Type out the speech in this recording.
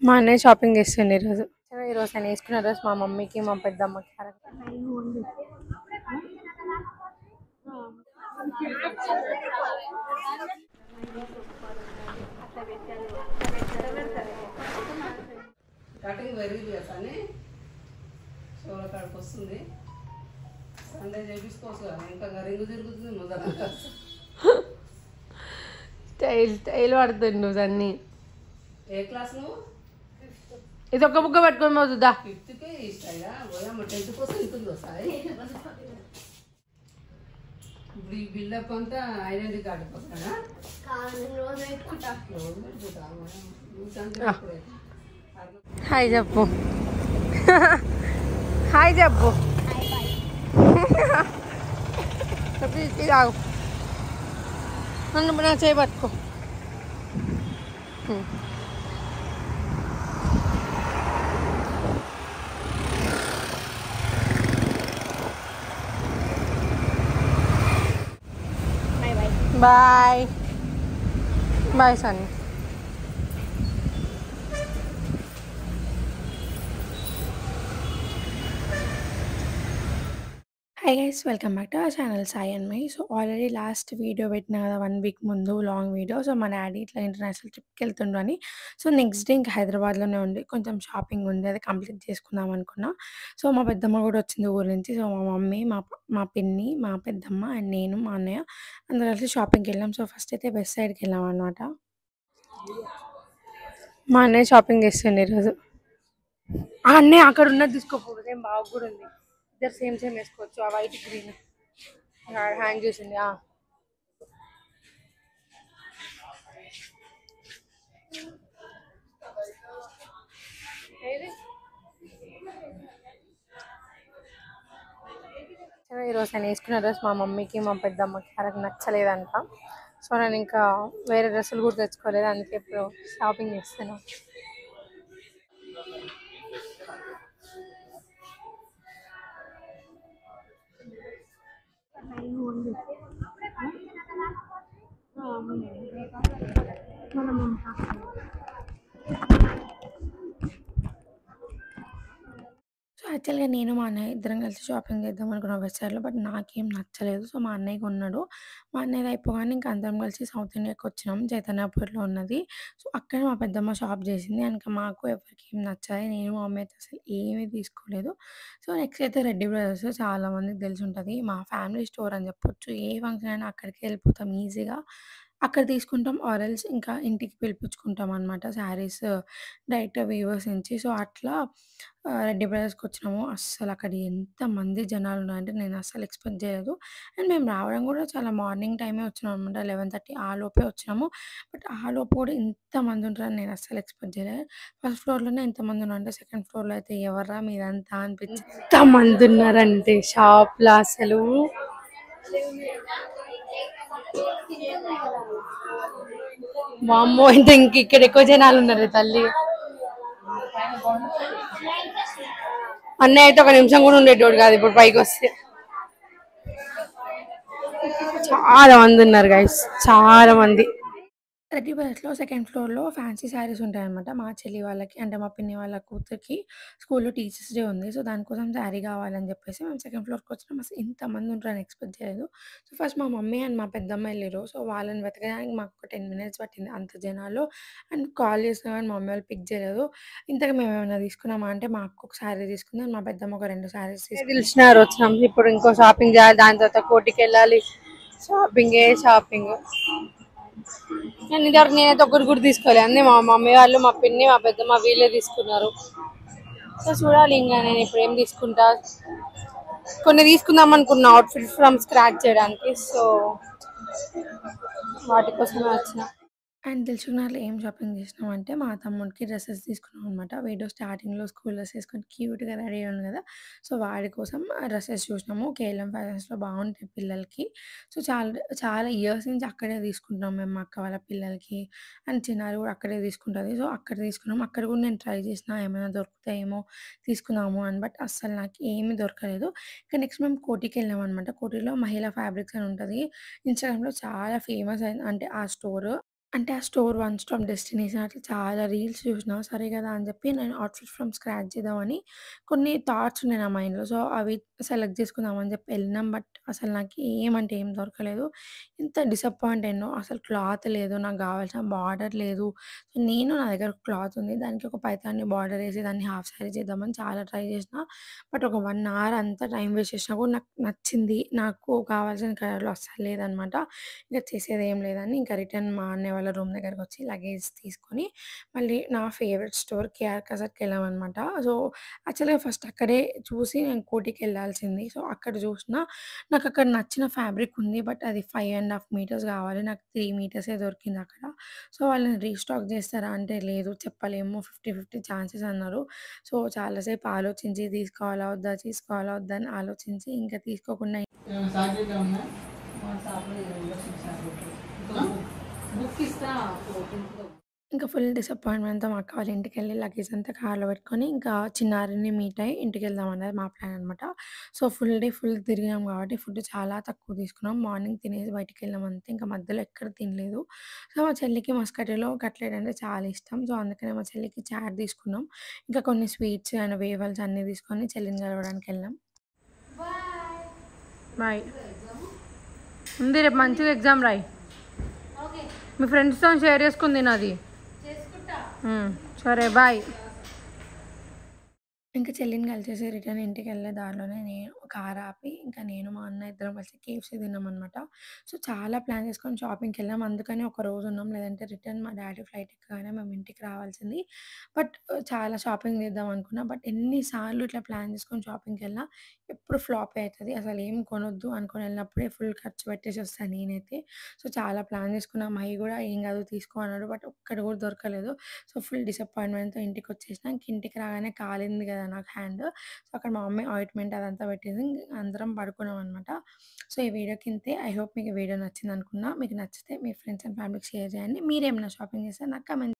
మా అన్నయ్య షాపింగ్ చేస్తుండే ఈరోజు. ఈరోజు నేను వేసుకున్న డ్రెస్ మా మమ్మీకి మా పెద్దమ్మకి. కటింగ్ పెరిగింది కదా అని షోల కాడికి వస్తుంది. సండే చేపించుకోవచ్చు కదా, ఇంకా రింగు తిరుగుతుంది మొదలు. స్టైల్ పడుతుంది నువ్వు అన్ని. ఏ క్లాస్ నువ్వు? ఇది ఒక్క బుక్క పట్టుకొని పోతుందా? 5th ఈ స్టైలా పోయాము. 10th కోసం ఇంట్లో సాయి. ఇప్పుడు ఈ బిల్డప్ అంతా ఐడెంటిటీ కార్డు కోసమా? హాయ్ చెప్పు. హాయ్ చెప్పు. రావు నన్ను నా చేయి పట్టుకో. Bye bye Sunny. Hi guys, welcome back to our channel Sai and my. So already last video పెట్టిన కదా 1 వీక్ ముందు లాంగ్ వీడియో. సో మా డాడీ ఇట్లా ఇంటర్నేషనల్ ట్రిప్కి వెళ్తుండ్రు అని. సో నెక్స్ట్ డే ఇంకా హైదరాబాద్లోనే ఉండి కొంచెం షాపింగ్ ఉంది, అది కంప్లీట్ చేసుకుందాం అనుకున్నా. సో మా పెద్దమ్మ కూడా వచ్చింది ఊరు నుంచి. సో మా మమ్మీ, మా పిన్ని, మా పెద్దమ్మ అండ్ నేను, మా అన్నయ్య అందరూ కలిసి షాపింగ్కి వెళ్ళాం. సో ఫస్ట్ అయితే వెస్ట్ సైడ్కి వెళ్ళాం అనమాట. మా అన్నయ్య షాపింగ్ చేస్తుండే ఈరోజు. ఆ అన్నయ్య అక్కడ ఉన్నది తీసుకోకూడదు, ఏం బాగా కూడా ఉంది. ఇద్దరు సేమ్ సేమ్ వేసుకోవచ్చు. ఆ వైట్ గ్రీన్ హ్యాంగ్ చేసింది. ఈరోజు నేను వేసుకున్న డ్రెస్ మా మమ్మీకి మా పెద్దమ్మకి వాళ్ళకి నచ్చలేదంట. సో నేను ఇంకా వేరే డ్రెస్సులు కూడా తెచ్చుకోలేదు, అందుకే ఇప్పుడు షాపింగ్ చేస్తున్నాను. సో యాక్చువల్గా నేను మా అన్నయ్య ఇద్దరం కలిసి షాపింగ్ చేద్దాం అనుకున్నాం వెస్ట్ సైడ్లో, బట్ నాకేం నచ్చలేదు. సో మా అన్నయ్య కొన్నాడు. మా అన్నయ్యది అయిపోగానే ఇంకా అందరం కలిసి సౌత్ ఇండియాకి వచ్చినాం, చైతన్యపూర్లో ఉన్నది. సో అక్కడ మా పెద్దమ్మ షాప్ చేసింది. ఇంకా మాకు ఎవరికి ఏం నచ్చాలి, నేను మా అమ్మ అయితే అసలు ఏమీ తీసుకోలేదు. సో నెక్స్ట్ అయితే రెడ్డి బ్రదర్స్, చాలామందికి తెలిసి ఉంటుంది, మా ఫ్యామిలీ స్టోర్ అని చెప్పొచ్చు. ఏ ఫంక్షన్ అయినా అక్కడికి వెళ్ళిపోతాం ఈజీగా. అక్కడ తీసుకుంటాం ఆరెల్స్ ఇంకా ఇంటికి పిలిపించుకుంటాం అనమాట శారీస్ డైరెక్ట్ వీవర్స్ నుంచి. సో అట్లా రెడ్డి బ్రదర్స్కి వచ్చినాము. అస్సలు అక్కడ ఎంతమంది జనాలు ఉన్నారంటే నేను అస్సలు ఎక్స్పెక్ట్ చేయలేదు. అండ్ మేము రావడం కూడా చాలా మార్నింగ్ టైమే వచ్చినాం అనమాట, 11:30 ఆ లోపే వచ్చినాము. బట్ ఆ లోపు కూడా ఇంతమంది ఉంటారని నేను అస్సలు ఎక్స్పెక్ట్ చేయలేదు. ఫస్ట్ ఫ్లోర్లోనే ఇంతమంది ఉన్నారంటే సెకండ్ ఫ్లోర్లో అయితే ఎవర్రా మీరంతా అనిపించింది. ఎంతమంది ఉన్నారంటే షాప్లో అసలు వామ్మో, ఇంత ఇంక ఇక్కడ ఎక్కువ జనాలు ఉన్నారు తల్లి. అన్నయ్య అయితే ఒక నిమిషం కూడా ఉండేటోడు కాదు ఇప్పుడు పైకి వస్తే. చాలా మంది ఉన్నారు గైస్, చాలా మంది. రెడ్డి బ్రదర్స్లో సెకండ్ ఫ్లోర్లో ఫ్యాన్సీ శారీస్ ఉంటాయన్నమాట. మా చెల్లి వాళ్ళకి అంటే మా పిన్ని వాళ్ళ కూతురికి స్కూల్లో టీచర్స్ డే ఉంది. సో దానికోసం శారీ కావాలని చెప్పేసి మేము సెకండ్ ఫ్లోర్కి వచ్చినాం. అసలు ఇంతమంది ఉంటారని ఎక్స్పెక్ట్ చేయలేదు. సో ఫస్ట్ మా మమ్మీ అండ్ మా పెద్దమ్మ వెళ్ళారు. సో వాళ్ళని వెతకడానికి మాకు ఒక 10 minutes పట్టింది అంత జనాలు. అండ్ కాల్ చేసినా కానీ మా మమ్మీ వాళ్ళు పిక్ చేయలేదు. ఇంతకు మేము ఏమైనా తీసుకున్నామా అంటే మా అక్క ఒక శారీ తీసుకుంది, మా పెద్దమ్మ ఒక 2 శారీస్ పిలిచినారు, వచ్చినాం. ఇప్పుడు ఇంకో షాపింగ్ చేయాలి, దాని తర్వాత కోటికి వెళ్ళాలి. షాపింగ్ నేను ఇదివరకు నేనైతే ఒక్కటి కూడా తీసుకోలేదు, అన్నీ మా మమ్మీ వాళ్ళు, మా పిన్ని, మా పెద్దమ్మ వీళ్ళే తీసుకున్నారు. సో చూడాలి ఇంకా నేను ఇప్పుడు ఏం తీసుకుంటా. కొన్ని తీసుకుందాం అనుకున్నా అవుట్ఫిట్ ఫ్రమ్ స్క్రాచ్ చేయడానికి. సో వాటి కోసమే వచ్చిన. అండ్ దిల్సుఖ్నగర్లో ఏం షాపింగ్ చేసినాం అంటే మా తమ్ముడికి డ్రెస్సెస్ తీసుకున్నాం అనమాట. వీడియో స్టార్టింగ్లో స్కూల్ డ్రెస్ వేసుకొని క్యూట్గా రెడీ అయ్యాను కదా. సో వాడి కోసం డ్రెస్సెస్ చూసినాము. కేఎల్ఎం ఫ్యాషన్స్లో బాగుంటాయి పిల్లలకి. సో చాలా చాలా ఇయర్స్ నుంచి అక్కడే తీసుకుంటున్నాం మేము, మా అక్క వాళ్ళ పిల్లలకి. అండ్ చిన్నారి కూడా అక్కడే తీసుకుంటుంది. సో అక్కడ తీసుకున్నాం. అక్కడ కూడా నేను ట్రై చేసిన ఏమైనా దొరుకుతాయేమో తీసుకుందాము అని, బట్ అస్సలు నాకు ఏమీ దొరకలేదు. ఇంకా నెక్స్ట్ మేము కోటికి వెళ్ళాం అనమాట. కోటిలో మహిళా ఫ్యాబ్రిక్స్ అని ఉంటుంది. ఇన్స్టాగ్రామ్లో చాలా ఫేమస్ అయింది అంటే ఆ స్టోర్. అంటే ఆ స్టోర్ వన్ స్టాప్ డెస్టినేషన్ అట్లా చాలా రీల్స్ చూసినా, సరే కదా అని చెప్పి నేను అవుట్‌ఫిట్ ఫ్రమ్ స్క్రాచ్ చేద్దామని కొన్ని థాట్స్ ఉన్నాయి నా మైండ్‌లో. సో, అవి సెలెక్ట్ చేసుకుందాం అని చెప్పి ఎళ్ళినాం. బట్ అసలు నాకు ఏమంటే ఏం దొరకలేదు. ఎంత డిసప్పాయింట్ అయ్యానో అసలు క్లాత్ లేదు. నాకు కావాల్సిన బార్డర్ లేదు. సో, నా దగ్గర క్లాత్ ఉంది. దానికి ఒక పైతాని బార్డర్ ఏసి దాన్ని హాఫ్ సారీ చేద్దామని చాలా ట్రై చేసినా. బట్ ఒక 1 అవర్ అంతా టైం వేస్ట్ చేసినా కూడా నాకు నచ్చింది. నాకు కావాల్సిన కలర్‌లో అస్సలు లేదనమాట. ఇంక చేసేదేం లేదని ఇంకా రిటర్న్ మా అన్నయ్య వాళ్ళ రూమ్ దగ్గరకొచ్చి లగేజ్ తీసుకొని మళ్ళీ నా ఫేవరెట్ స్టోర్ కేఆర్ కసర్‌కెళ్ళామనమాట. సో, యాక్చువల్‌గా ఫస్ట్ అక్కడే చూసి నేను కోటికెళ్ళాల్సింది. సో, అక్కడ చూసినా నాకక్కడ నచ్చిన ఫ్యాబ్రిక్ ఉంది. బట్ అది 5½ మీటర్స్ కావాలి. నాకు 3 మీటర్సే దొరికిందక్కడ. సో, వాళ్ళని రీస్టాక్ చేస్తారా అంటే లేదు చెప్పలేము. 50, 50 ఛాన్సెస్ అన్నారు. సో, చాలా సేపు ఆలోచించి తీసుకోవాలా వద్దా? తీసుకోవాలా వద్దా? అని ఆలోచించి ఇంకా తీసుకోకుండా ఏమైనా చాక్లెట్ ఉందా? మా షాప్‌లో ఇది ఇండక్షన్ చాక్లెట్. ఇంకా బుక్ ఇస్తా తింటున్నాం. ఇంకా ఫుల్ డిసప్పాయింట్‌మెంట్‌తో మా అక్క వాళ్ళ ఇంటికెళ్ళి లగేజ్ అంతా కార్‌లో పెట్టుకొని, ఇంకా చిన్నారిని మీట్ అయ్యి ఇంటికెళ్దామన్నది మా ప్లాన్ అనమాట. సో, ఫుల్ తిరిగినాం కాబట్టి ఫుడ్ చాలా తక్కువ తీసుకున్నాం. మార్నింగ్ తినేసి బయటికెళ్ళాం అంతే. ఇంకా మధ్యలో ఎక్కడ తినలేదు. సో, మా చెల్లికి మస్కట్లో కట్లెట్ అంటే చాలా ఇష్టం. సో, అందుకనే మా చెల్లికి చాట్ తీసుకున్నాం. ఇంకా కొన్ని స్వీట్స్ అండ్ వేఫల్స్ అన్నీ తీసుకొని చెల్లిని కలవడానికెళ్ళాం. బాయ్. ఉంది రేపు మంచిగా ఎగ్జామ్ రాయి. మీ ఫ్రెండ్స్‌తో షేర్ చేసుకుంది నాది. సరే బాయ్. ఇంకా చెల్లిని కలిసేసి రిటర్న్ ఇంటికెళ్ళే దారిలోనే కార్ ఆపి ఇంకా మా అన్న ఇద్దరం కలిసి కేఎఫ్‌సీ తిన్నామనమాట. సో, చాలా ప్లాన్ చేసుకొని షాపింగ్‌కెళ్ళాం. అందుకని ఒక రోజు ఉన్నాం. లేదంటే రిటర్న్ మా డ్యాడీ ఫ్లైట్ ఎక్కగానే మేము ఇంటికి రావాల్సింది. బట్ చాలా షాపింగ్ చేద్దాం అనుకున్నా. బట్ ఎన్ని సార్లు ఇట్లా ప్లాన్ చేసుకొని షాపింగ్‌కెళ్ళినా ఎప్పుడు ఫ్లాపే అయితది. అసలేం కొనొద్దు అనుకోని వెళ్ళినప్పుడే ఫుల్ ఖర్చు పెట్టేసి వస్తా నేనైతే. సో, చాలా ప్లాన్ చేసుకున్నా. మహి కూడా "ఏం కాదు తీసుకో" అన్నాడు. బట్ ఒక్కటి కూడా దొరకలేదు. సో, ఫుల్ డిసప్పాయింట్‌మెంట్‌తో ఇంటికొచ్చేసినా. ఇంక ఇంటికి రాగానే కాలింది కదా నాకు హ్యాండ్. సో, అక్కడ మా మమ్మీ ఆయింట్‌మెంట్ అదంతా పెట్టింది. అందరం పడుకున్నామనమాట. సో, ఈ వీడియోకి ఇంతే. ఐ హోప్ మీకు ఈ వీడియో నచ్చిందనుకున్నా. మీకు నచ్చితే మీ ఫ్రెండ్స్ అండ్ ఫ్యామిలీకి షేర్ చేయండి. మీరేమైనా షాపింగ్ చేస్తే నాకు కామెంట్